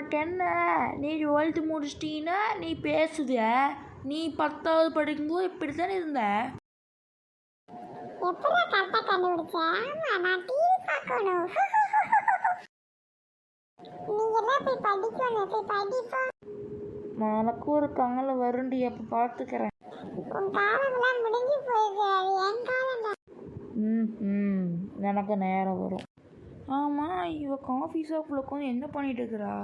உனக்கு என்ன, நீ 12th முடிச்சிட்டீன்னா நீ பேசுத, நீ 10வது படிக்கும்போது இப்படி தானே இருந்த. எனக்கு ஒரு கங்கல வருண்டி, அப்ப பார்த்துக்கிறேன். எனக்கு நேரம் வரும். ஆமாம், இவ காஃபி ஷாப்பில் உட்காந்து என்ன பண்ணிட்டு இருக்கிறா?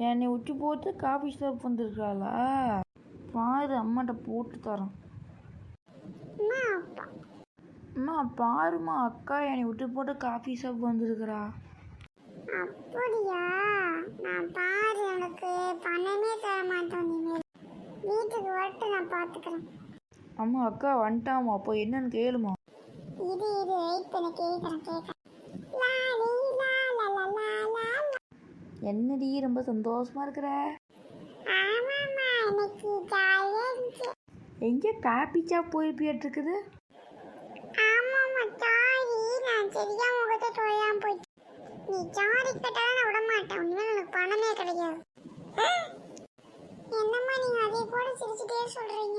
என்னை விட்டு போட்டு காஃபி ஷாப் வந்துருக்காளா? பாரு, அம்மாட்ட போட்டு தரேன். அம்மா பாருமா, அக்கா என்னை விட்டு போட்டு காஃபி ஷாப் வந்துருக்குறா. அப்படியா? நான் பாரு, எனக்கு பணமே தர மாட்டோம். இனிமேல் வீட்டுக்கு வரட்டு, நான் பார்த்துக்கிறேன். அம்மா அக்கா வந்துட்டாமா, அப்போ என்னன்னு கேளுமா. இது வெயிட் பண்ண கேட்குறேன். என்னடி ரொம்ப சந்தோஷமா இருக்கிற? ஆமாம்மா, எனக்கு ஜாலியாக இருந்துச்சு. எங்கே காபி ஷாப் போயிருப்பியாட்டு இருக்குது? ஆமாம்மா, சாரி, நான் சரியா முகத்தை தொழையாம போயிட்டு. நீ சாரி கேட்டாலும் நான் விட மாட்டேன். உண்மையில எனக்கு பணமே கிடைக்காது. என்னம்மா நீங்கள் அதே கூட சிரிச்சுட்டே சொல்கிறீங்க?